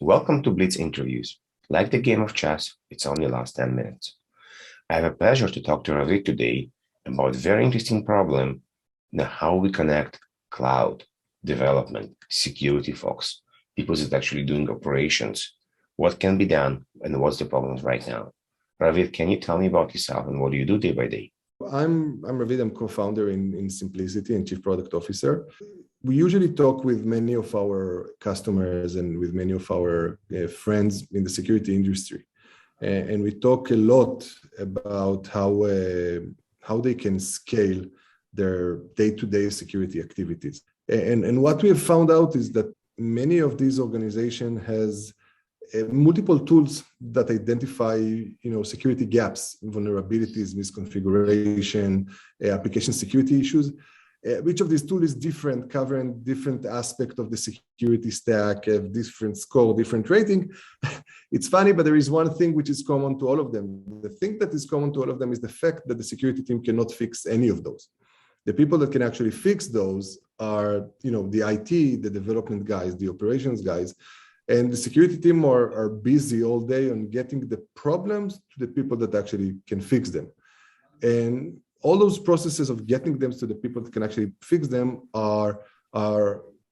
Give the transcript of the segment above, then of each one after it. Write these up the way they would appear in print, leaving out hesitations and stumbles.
Welcome to Blitz Interviews. Like the game of chess, it's only lasts 10 minutes. I have a pleasure to talk to Ravid today about a very interesting problem, how we connect cloud, development, security folks, people that actually doing operations, what can be done, and what's the problems right now. Ravid, can you tell me about yourself and what do you do day by day? I'm Ravid. I'm co-founder in Seemplicity and chief product officer. We usually talk with many of our customers and with many of our friends in the security industry, and we talk a lot about how they can scale their day-to-day security activities. And what we have found out is that many of these organizations has multiple tools that identify, security gaps, vulnerabilities, misconfiguration, application security issues. Each of these tools is different, covering different aspects of the security stack, have different score, different rating. It's funny, but there is one thing which is common to all of them. The thing that is common to all of them is the fact that the security team cannot fix any of those. The people that can actually fix those are, the IT, the development guys, the operations guys. And the security team are busy all day on getting the problems to the people that actually can fix them. And all those processes of getting them to the people that can actually fix them are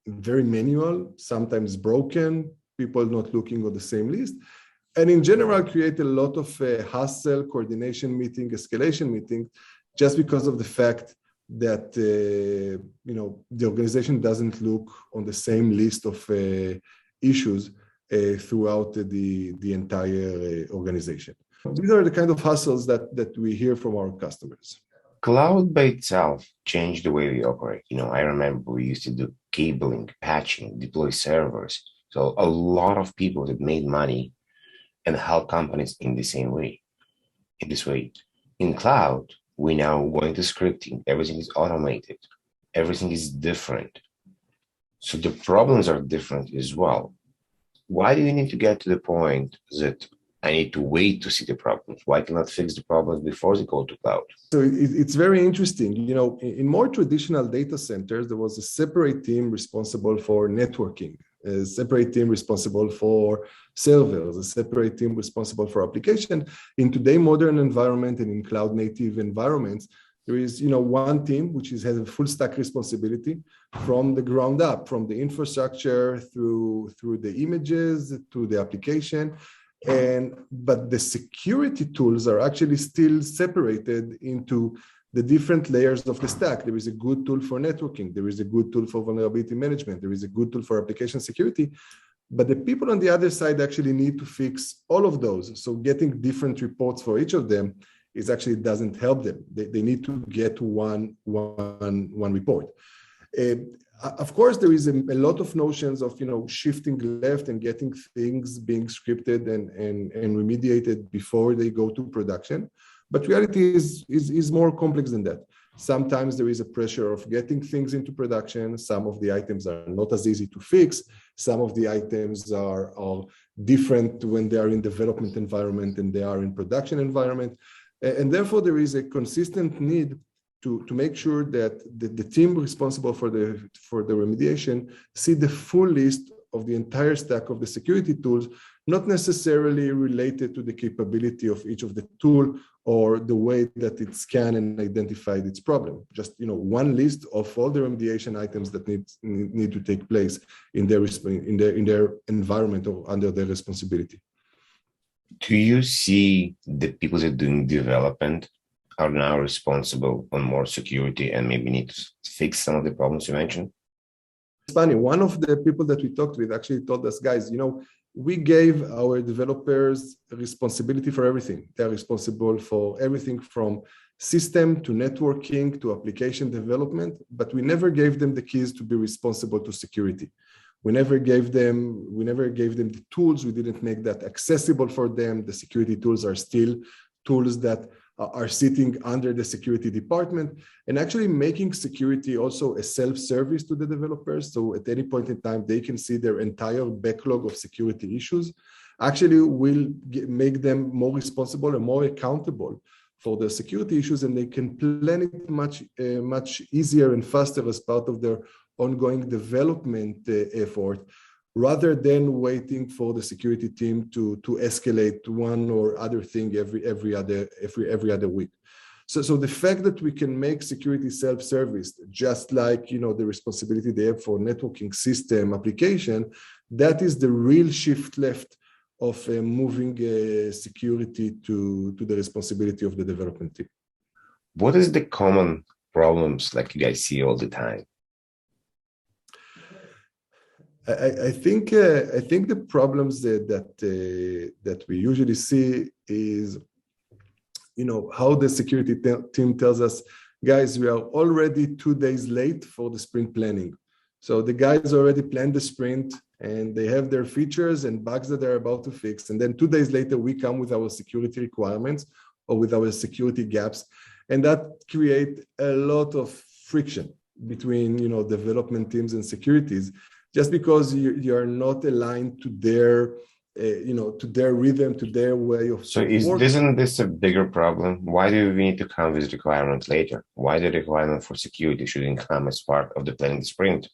very manual, sometimes broken, people not looking on the same list. And in general, create a lot of hassle, coordination meeting, escalation meeting, just because of the fact that, the organization doesn't look on the same list of issues throughout the entire organization. These are the kind of hustles that we hear from our customers. Cloud by itself changed the way we operate. I remember we used to do cabling, patching, deploy servers. So a lot of people that made money and help companies in the same way. In this way, in cloud, we now go into scripting. Everything is automated. Everything is different. So the problems are different as well. Why do you need to get to the point that I need to wait to see the problems? Why cannot fix the problems before they go to cloud? So it's very interesting. In more traditional data centers, there was a separate team responsible for networking, a separate team responsible for servers, a separate team responsible for application. In today's modern environment and in cloud native environments, there is, one team which has a full stack responsibility from the ground up, from the infrastructure through the images to the application. But the security tools are actually still separated into the different layers of the stack. There is a good tool for networking. There is a good tool for vulnerability management. There is a good tool for application security. But the people on the other side actually need to fix all of those. So getting different reports for each of them is actually doesn't help them. They need to get one report. Of course, there is a lot of notions of shifting left and getting things being scripted and remediated before they go to production. But reality is more complex than that. Sometimes there is a pressure of getting things into production. Some of the items are not as easy to fix. Some of the items are different when they are in development environment and they are in production environment. And therefore, there is a consistent need to make sure that the team responsible for the remediation see the full list of the entire stack of the security tools, not necessarily related to the capability of each of the tool or the way that it scanned and identified its problem. Just one list of all the remediation items that need to take place in their environment or under their responsibility. Do you see the people that are doing development are now responsible on more security and maybe need to fix some of the problems you mentioned? It's funny. One of the people that we talked with actually told us, guys, we gave our developers responsibility for everything. They're responsible for everything from system to networking to application development, but we never gave them the keys to be responsible to security. We never gave them the tools. We didn't make that accessible for them. The security tools are still tools that are sitting under the security department, and actually making security also a self-service to the developers. So at any point in time, they can see their entire backlog of security issues. Actually will make them more responsible and more accountable for the security issues, and they can plan it much easier and faster as part of their ongoing development effort, rather than waiting for the security team to escalate one or other thing every other week. So the fact that we can make security self-service, just like the responsibility they have for networking system application, that is the real shift left of moving security to the responsibility of the development team. What is the common problems like you guys see all the time? I think the problems that we usually see is how the security team tells us, guys, we are already 2 days late for the sprint planning. So the guys already planned the sprint and they have their features and bugs that they're about to fix. And then 2 days later, we come with our security requirements or with our security gaps. And that creates a lot of friction between, development teams and securities, just because you are not aligned to their to their rhythm, to their way of working. Isn't this a bigger problem? Why do we need to come with requirements later? Why the requirement for security shouldn't come as part of the planning sprint?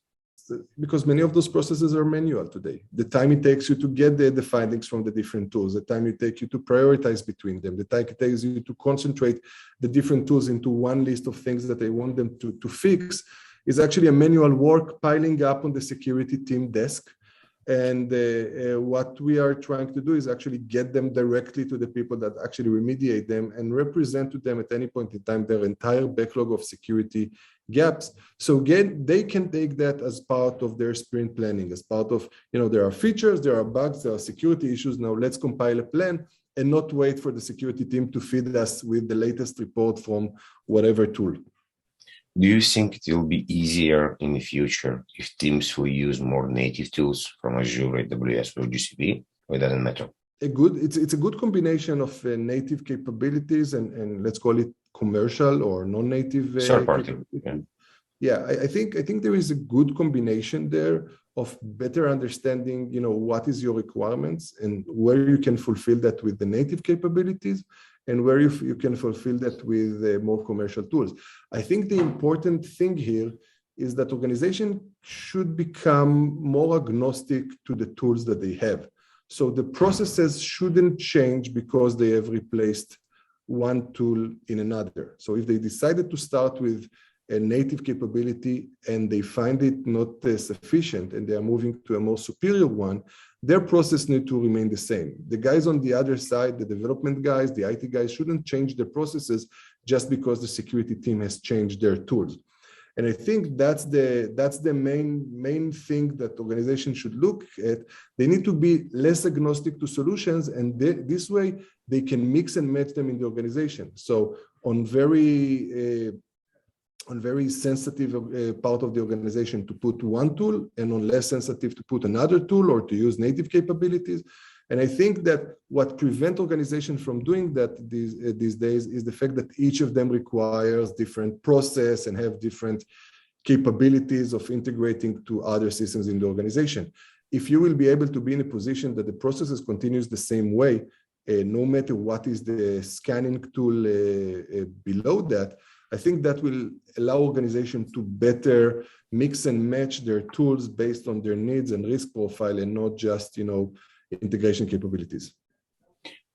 Because many of those processes are manual today. The time it takes you to get the findings from the different tools, the time it takes you to prioritize between them, the time it takes you to concentrate the different tools into one list of things that they want them to fix is actually a manual work piling up on the security team desk. And what we are trying to do is actually get them directly to the people that actually remediate them and represent to them at any point in time their entire backlog of security gaps. So again, they can take that as part of their sprint planning, as part of, there are features, there are bugs, there are security issues. Now let's compile a plan and not wait for the security team to feed us with the latest report from whatever tool. Do you think it will be easier in the future if teams will use more native tools from Azure, AWS, or GCP, or it doesn't matter? It's a good combination of native capabilities and let's call it commercial or non-native third party. Yeah, I think there is a good combination there of better understanding, what is your requirements and where you can fulfill that with the native capabilities, and where you can fulfill that with more commercial tools. I think the important thing here is that organization should become more agnostic to the tools that they have. So the processes shouldn't change because they have replaced one tool in another. So if they decided to start with a native capability and they find it not sufficient and they are moving to a more superior one, their process need to remain the same. The guys on the other side, the development guys, the IT guys, shouldn't change their processes just because the security team has changed their tools. And I think that's the main thing that organizations should look at. They need to be less agnostic to solutions, and this way they can mix and match them in the organization. So on very sensitive part of the organization to put one tool, and on less sensitive to put another tool or to use native capabilities. And I think that what prevents organizations from doing that these days is the fact that each of them requires different process and have different capabilities of integrating to other systems in the organization. If you will be able to be in a position that the processes continues the same way, no matter what is the scanning tool below that, I think that will allow organizations to better mix and match their tools based on their needs and risk profile, and not just, integration capabilities.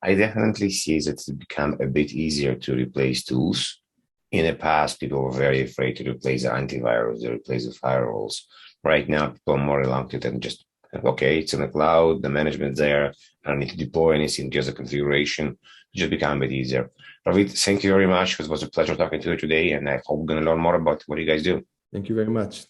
I definitely see that it's become a bit easier to replace tools. In the past, people were very afraid to replace the antivirus, to replace the firewalls. Right now, people are more reluctant and just, okay, it's in the cloud, the management's there, I don't need to deploy anything, just a configuration. It just become a bit easier. Ravid, thank you very much. It was a pleasure talking to you today, and I hope we're going to learn more about what you guys do. Thank you very much.